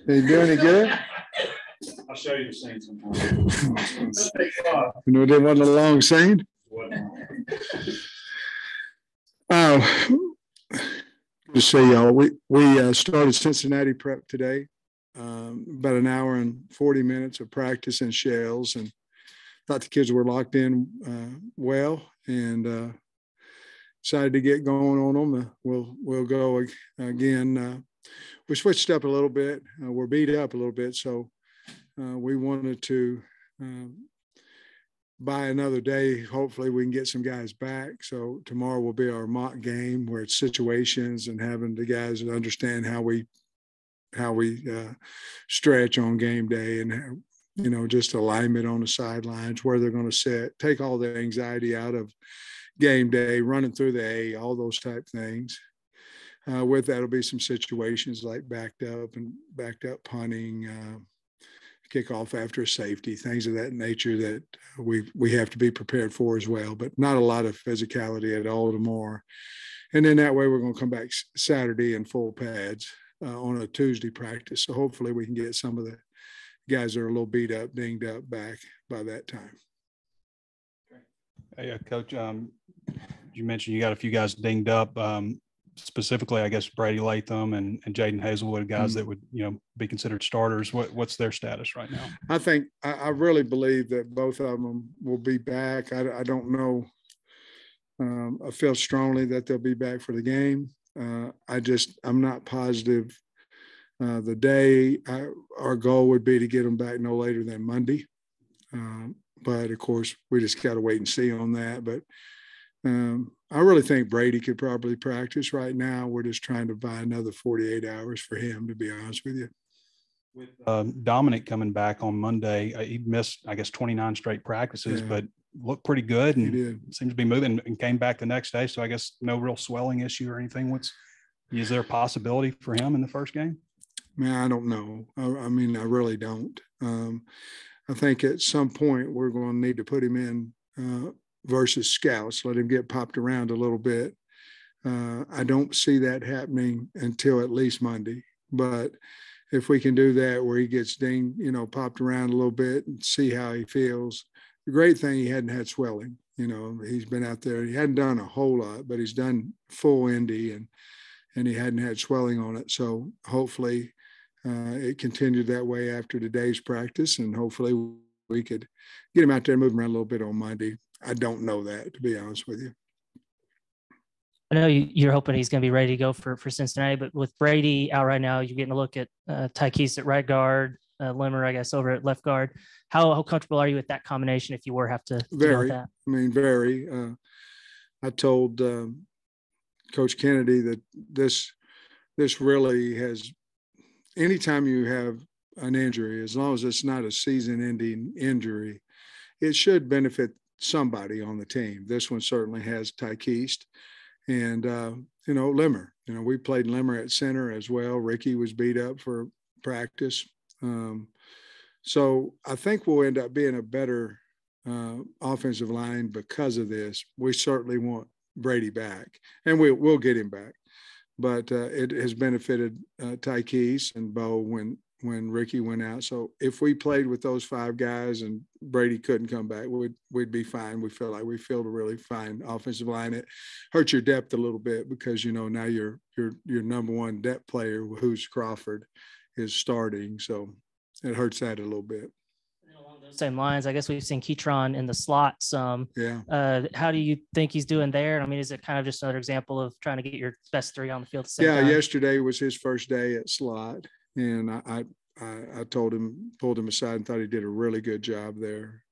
Did he do any good? I'll show you the scene sometime. You know, they wasn't a long scene. Good to see y'all. We started Cincinnati prep today. About an hour and 40 minutes of practice in shells, and thought the kids were locked in well, and decided to get going on them. We'll go again. We switched up a little bit. We're beat up a little bit, so we wanted to buy another day. Hopefully we can get some guys back. So tomorrow will be our mock game where it's situations and having the guys understand how we stretch on game day, and you know, just alignment on the sidelines, where they're going to sit, take all the anxiety out of game day, running through the A, all those type things. With that will be some situations like backed up punting, kickoff after a safety, things of that nature that we have to be prepared for as well, but not a lot of physicality at all tomorrow. And then that way we're going to come back Saturday in full pads on a Tuesday practice. So hopefully we can get some of the guys that are a little beat up, dinged up back by that time. Hey, Coach, you mentioned you got a few guys dinged up. Specifically, I guess Brady Latham and Jaden Hazelwood, guys that would, you know, be considered starters. What's their status right now? I think I really believe that both of them will be back. I don't know. I feel strongly that they'll be back for the game. I'm not positive. The day our goal would be to get them back no later than Monday. But of course, we just got to wait and see on that. But I really think Brady could probably practice right now. We're just trying to buy another 48 hours for him, to be honest with you. With Dominic coming back on Monday, he missed, I guess, 29 straight practices, but looked pretty good and seems to be moving, and came back the next day. So I guess no real swelling issue or anything. Is there a possibility for him in the first game? Man, I don't know. I mean, I really don't. I think at some point we're going to need to put him in versus scouts, let him get popped around a little bit. I don't see that happening until at least Monday. But if we can do that where he gets dinged, you know, popped around a little bit and see how he feels. The great thing, he hadn't had swelling. You know, he's been out there. He hadn't done a whole lot, but he's done full Indy and he hadn't had swelling on it. So hopefully it continued that way after today's practice, and hopefully we could get him out there and move him around a little bit on Monday. I don't know that, to be honest with you. I know you're hoping he's going to be ready to go for Cincinnati, but with Brady out right now, you're getting a look at Tykees at right guard, Limmer, I guess, over at left guard. How comfortable are you with that combination if you were have to deal with that? I mean, very. I told Coach Kennedy that this really has, anytime you have an injury, as long as it's not a season-ending injury, it should benefit somebody on the team. This one certainly has Tykees and, you know, Limmer. You know, we played Limmer at center as well. Ricky was beat up for practice. So I think we'll end up being a better offensive line because of this. We certainly want Brady back, and we'll get him back. But it has benefited Tykees and Bo when Ricky went out. So if we played with those five guys and Brady couldn't come back, we'd be fine. We feel like we filled a really fine offensive line. It hurts your depth a little bit because, you know, now your number one depth player, who's Crawford, is starting. So it hurts that a little bit. Along those same lines, I guess we've seen Keytron in the slot some. Yeah. How do you think he's doing there? I mean, is it kind of just another example of trying to get your best three on the field at the same time? Yesterday was his first day at slot. And I pulled him aside and thought he did a really good job there.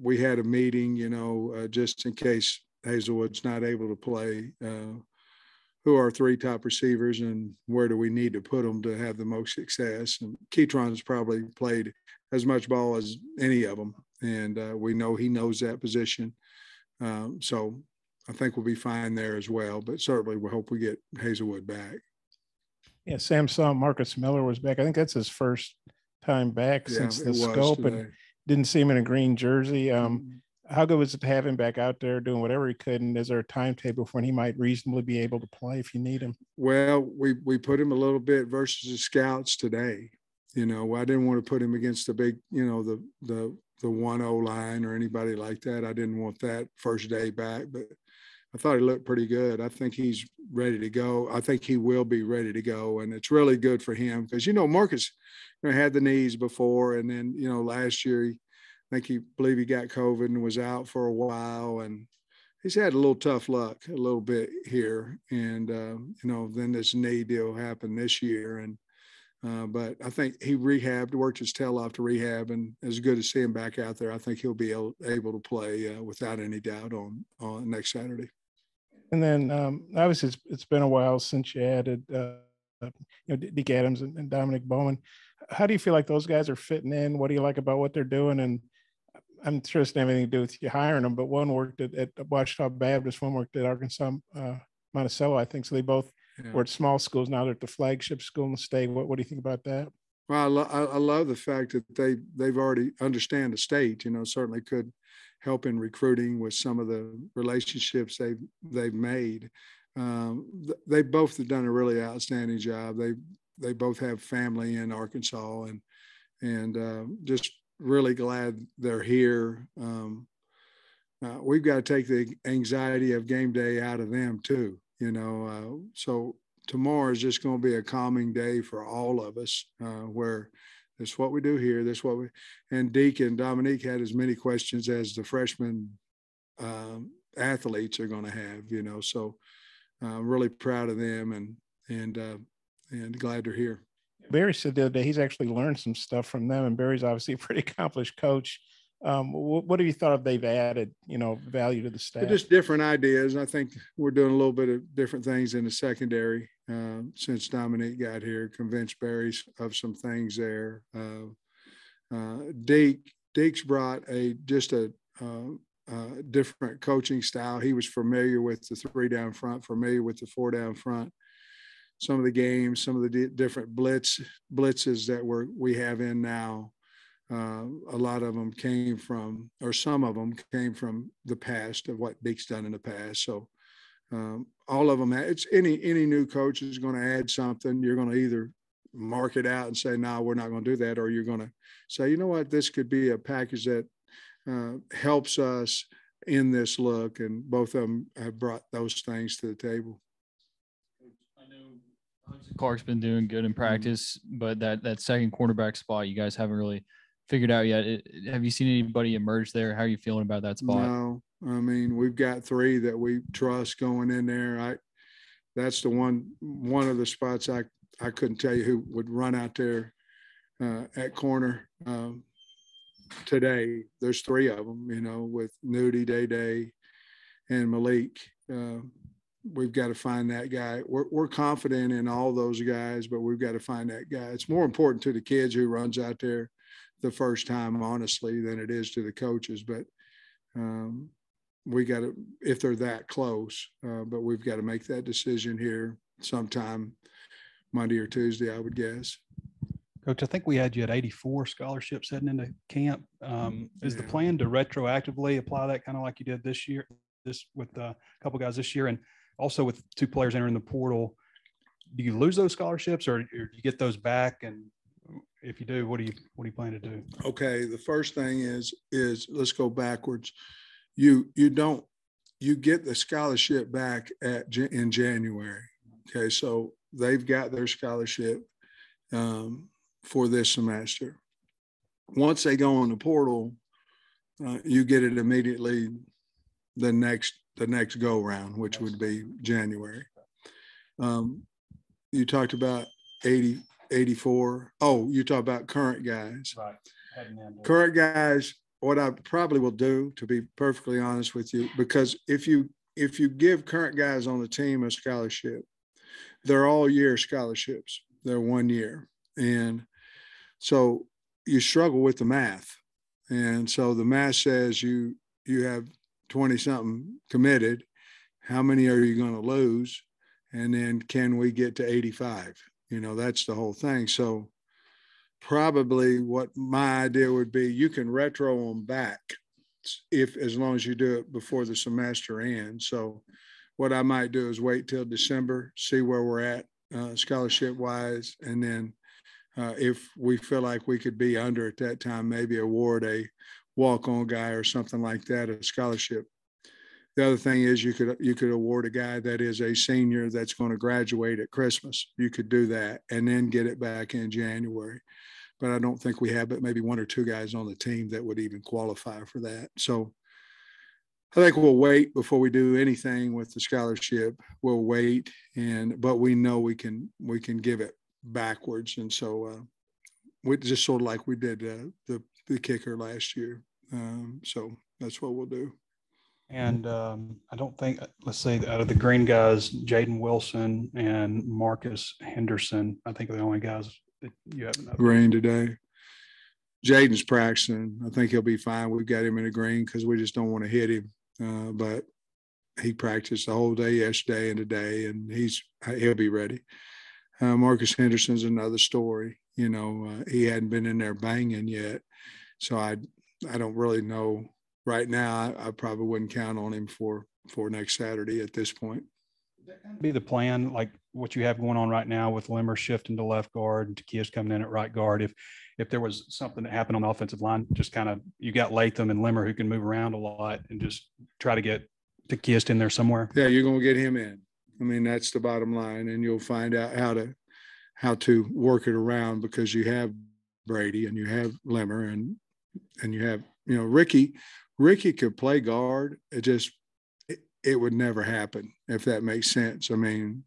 We had a meeting, you know, just in case Hazelwood's not able to play, who are our three top receivers and where do we need to put them to have the most success. And Keytron's probably played as much ball as any of them. And we know he knows that position. So I think we'll be fine there as well, but certainly we hope we get Hazelwood back. Yeah, Sam saw Marcus Miller was back. I think that's his first time back since the scope, and didn't see him in a green jersey. How good was it to have him back out there doing whatever he could? And is there a timetable for when he might reasonably be able to play if you need him? Well, we put him a little bit versus the scouts today. You know, I didn't want to put him against the big, you know, the 1-0 line or anybody like that. I didn't want that first day back, but I thought he looked pretty good. I think he's ready to go. I think he will be ready to go. And it's really good for him because, you know, Marcus, you know, had the knees before. And then, you know, last year, I believe he got COVID and was out for a while. And he's had a little tough luck a little bit here. And, you know, then this knee deal happened this year. And, but I think he worked his tail off to rehab, and it's good to see him back out there. I think he'll be able to play without any doubt on next Saturday. And then obviously it's been a while since you added, you know, Deke Adams and Dominic Bowman. How do you feel like those guys are fitting in? What do you like about what they're doing? And I'm sure it's not anything to do with you hiring them, but one worked at Ouachita Baptist, one worked at Arkansas Monticello, I think. So they both were at small schools. Now they're at the flagship school in the state. What do you think about that? Well, I love the fact that they've already understand the state. You know, certainly could help in recruiting with some of the relationships they've made. They both have done a really outstanding job. They both have family in Arkansas, and just really glad they're here. We've got to take the anxiety of game day out of them too. You know, so tomorrow is just going to be a calming day for all of us, where this is what we do here. This is what and Deke and Dominique had as many questions as the freshman athletes are going to have, you know, so I'm really proud of them and glad they're here. Barry said the other day, he's actually learned some stuff from them, and Barry's obviously a pretty accomplished coach. What have you thought of they've added, you know, value to the staff? Just different ideas. I think we're doing a little bit of different things in the secondary since Dominique got here, convinced Barry of some things there. Deke's brought a different coaching style. He was familiar with the 3 down front, familiar with the 4 down front. Some of the games, some of the different blitzes that we have in now. A lot of them came from, or some of them came from the past of what Deke's done in the past. So all of them, it's any new coach is going to add something. You're going to either mark it out and say, no, we're not going to do that. Or you're going to say, you know what, this could be a package that helps us in this look. And both of them have brought those things to the table. I know Clark's been doing good in practice, but that second quarterback spot, you guys haven't really figured out yet. Have you seen anybody emerge there? How are you feeling about that spot? No, I mean, we've got 3 that we trust going in there. That's the one of the spots I couldn't tell you who would run out there at corner today. There's 3 of them, you know, with Nudie, Day, and Malik. We've got to find that guy. We're confident in all those guys, but we've got to find that guy. It's more important to the kids who runs out there the first time, honestly, than it is to the coaches. But we got to, if they're that close, but we've got to make that decision here sometime Monday or Tuesday, I would guess. Coach, I think we had you at 84 scholarships heading into camp. Is the plan to retroactively apply that kind of like you did this year, with a couple guys this year, and also with 2 players entering the portal? Do you lose those scholarships, or do you get those back? And if you do, what do you plan to do? Okay, the first thing is let's go backwards. You get the scholarship back in January. Okay, so they've got their scholarship for this semester. Once they go in the portal, you get it immediately the next go round, which would be January. You talked about 84. Oh, you talk about current guys. Right. Current guys, what I probably will do, to be perfectly honest with you, because if you give current guys on the team a scholarship, they're all year scholarships. They're 1 year. And so you struggle with the math. And so the math says you have 20 something committed. How many are you going to lose? And then can we get to 85? You know, that's the whole thing. So probably what my idea would be, you can retro them back as long as you do it before the semester ends. So what I might do is wait till December, see where we're at scholarship wise. And then if we feel like we could be under at that time, maybe award a walk-on guy or something like that, a scholarship. The other thing is you could award a guy that is a senior that's going to graduate at Christmas. You could do that and then get it back in January. But I don't think we have but maybe one or two guys on the team that would even qualify for that. So I think we'll wait before we do anything with the scholarship. We'll wait, but we know we can give it backwards. And so we just sort of like we did the kicker last year. So that's what we'll do. And I don't think, let's say out of the green guys, Jaden Wilson and Marcus Henderson, I think are the only guys that you have. Green today. Jaden's practicing. I think he'll be fine. We've got him in the green because we just don't want to hit him. But he practiced the whole day yesterday and today, and he'll be ready. Marcus Henderson's another story. You know, he hadn't been in there banging yet. So I don't really know. Right now, I probably wouldn't count on him for next Saturday at this point. Be the plan, like what you have going on right now with Limmer shifting to left guard and Takia's coming in at right guard. If there was something that happened on the offensive line, just kind of you got Latham and Limmer who can move around a lot and just try to get Takia's in there somewhere. Yeah, you're going to get him in. I mean, that's the bottom line, and you'll find out how to work it around because you have Brady and you have Limmer and you have Ricky could play guard. It would never happen, if that makes sense. I mean,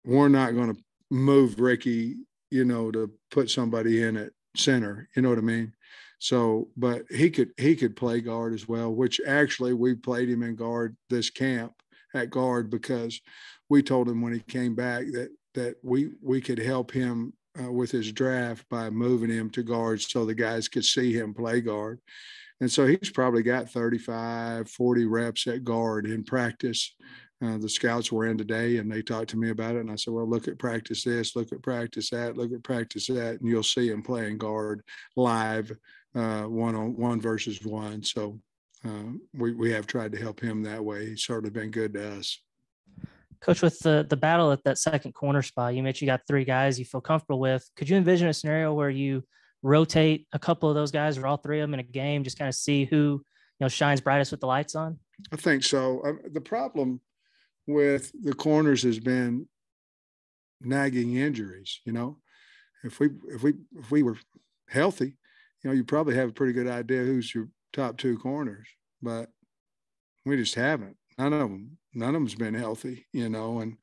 we're not going to move Ricky, to put somebody in at center. You know what I mean? So, but he could play guard as well, which actually we played him in guard this camp at guard because we told him when he came back that we could help him with his draft by moving him to guard so the guys could see him play guard. And so he's probably got 35, 40 reps at guard in practice. The scouts were in today and they talked to me about it. And I said, well, look at practice this, look at practice that, look at practice that. And you'll see him playing guard live, one versus one. So we have tried to help him that way. He's certainly been good to us. Coach, with the battle at that second corner spot, you mentioned you got three guys you feel comfortable with. Could you envision a scenario where you rotate a couple of those guys or all three of them in a game, just kind of see who shines brightest with the lights on? I think so. The problem with the corners has been nagging injuries. If we were healthy, you probably have a pretty good idea who's your top two corners, but we just haven't. None of them's been healthy, and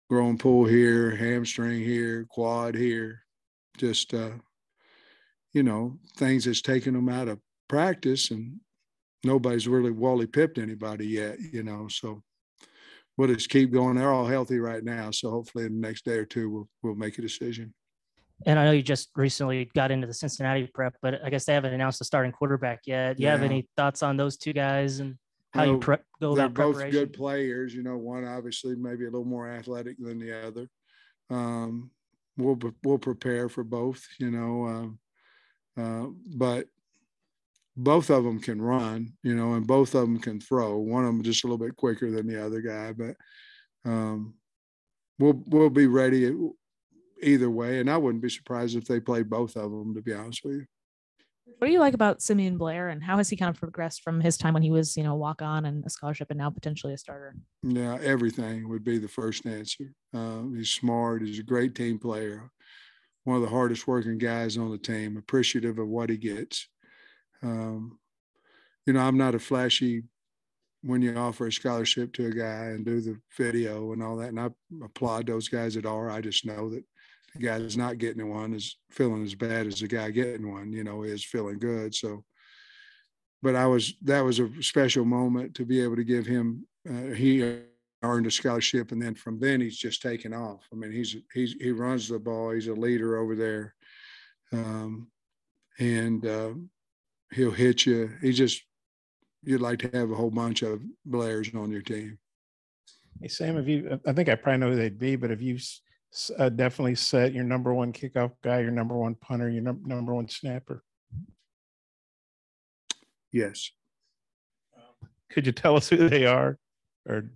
growing pull here, hamstring here, quad here, just things that's taken them out of practice, and nobody's really Wally pipped anybody yet, so we'll just keep going. They're all healthy right now. So hopefully in the next day or two, we'll make a decision. And I know you just recently got into the Cincinnati prep, but I guess they haven't announced the starting quarterback yet. Do you have any thoughts on those two guys and how you go about preparation? They're both good players. One obviously maybe a little more athletic than the other. We'll prepare for both, but both of them can run, and both of them can throw. One of them just a little bit quicker than the other guy, but we'll be ready either way. And I wouldn't be surprised if they played both of them, to be honest with you. What do you like about Simeon Blair, and how has he kind of progressed from his time when he was, walk on and a scholarship and now potentially a starter? Yeah, everything would be the first answer. He's smart. He's a great team player. One of the hardest working guys on the team, appreciative of what he gets. I'm not a flashy when you offer a scholarship to a guy and do the video and all that. And I applaud those guys that are. I just know that the guy that's not getting one is feeling as bad as the guy getting one, is feeling good. So, but that was a special moment to be able to give him, he earned a scholarship. And then from then he's just taken off. I mean, he runs the ball. He's a leader over there. He'll hit you. You'd like to have a whole bunch of Blairs on your team. Hey, Sam, I think I probably know who they'd be, but have you definitely set your number one kickoff guy, your number one punter, your number one snapper? Yes. Could you tell us who they are? Or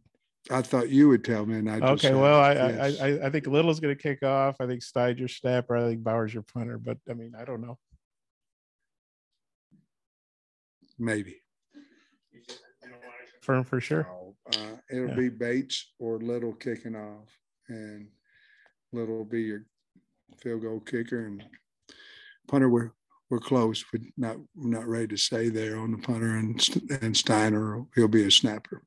I thought you would tell me, and I just okay, said, well, yes. I think Little's going to kick off. I think Steid's your snapper. I think Bauer's your punter. But I mean, I don't know. Maybe. Confirm for sure. It'll Yeah. be Bates or Little kicking off, and Little will be your field goal kicker, and punter. We're close. We're not ready to say there on the punter, and Steiner. He'll be a snapper.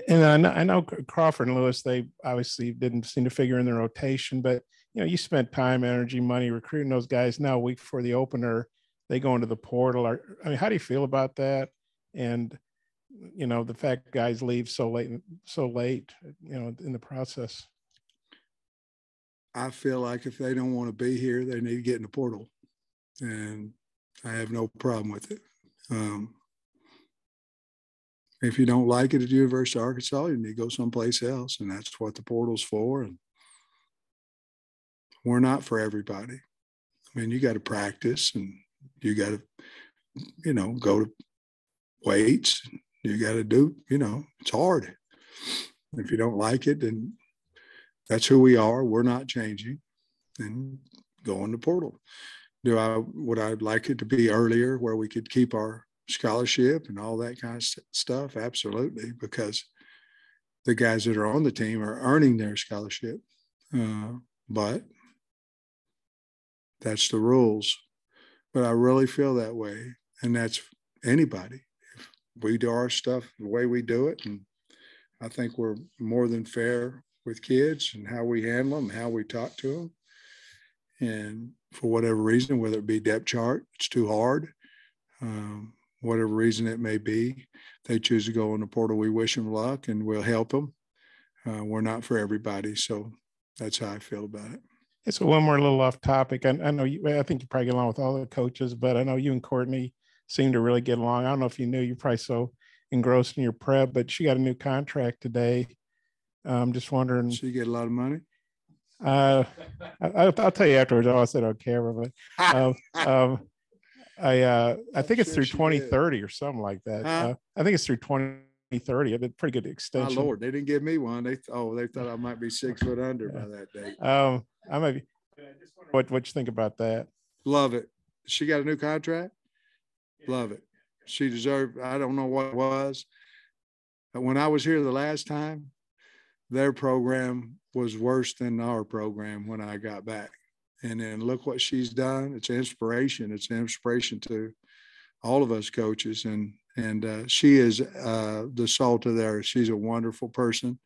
And I know Crawford and Lewis, they obviously didn't seem to figure in the rotation, but you know, you spent time, energy, money recruiting those guys. Now, a week before the opener, they go into the portal. I mean, how do you feel about that? And you know, the fact guys leave so late, you know, in the process. I feel like if they don't want to be here, they need to get in the portal, and I have no problem with it. If you don't like it at the University of Arkansas, you need to go someplace else, and that's what the portal's for. And we're not for everybody. I mean, you got to practice, and you got to, you know, go to weights. You got to do, you know, it's hard. If you don't like it, then that's who we are. We're not changing, and go in the portal. Would I like it to be earlier where we could keep our scholarship and all that kind of stuff? Absolutely, because the guys that are on the team are earning their scholarship. But that's the rules. But I really feel that way, and that's anybody. If we do our stuff the way we do it, and I think we're more than fair with kids and how we handle them, how we talk to them. And for whatever reason, whether it be depth chart, it's too hard. Whatever reason it may be, they choose to go in the portal. We wish them luck, and we'll help them. We're not for everybody, so that's how I feel about it. So one more little off topic. I know you. I think you probably get along with all the coaches, but I know you and Courtney seem to really get along. I don't know if you knew. You're probably so engrossed in your prep, but she got a new contract today. I'm just wondering. She get a lot of money. I'll tell you afterwards. I said on camera, but I think it's through 2030 or something like that. I think it's through 2030. It's a pretty good extension. My Lord, they didn't give me one. They thought I might be 6 foot under by that date. I might be. What you think about that? Love it. She got a new contract. Love it. She deserved. I don't know what it was. When I was here the last time, their program was worse than our program when I got back. And then look what she's done. It's an inspiration. It's an inspiration to all of us coaches. And she is the salt of there. She's a wonderful person.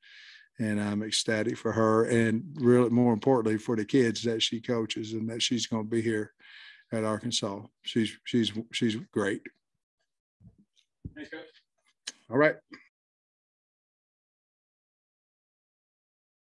And I'm ecstatic for her, and really more importantly for the kids that she coaches and that she's going to be here at Arkansas. She's great. Thanks, Coach. All right.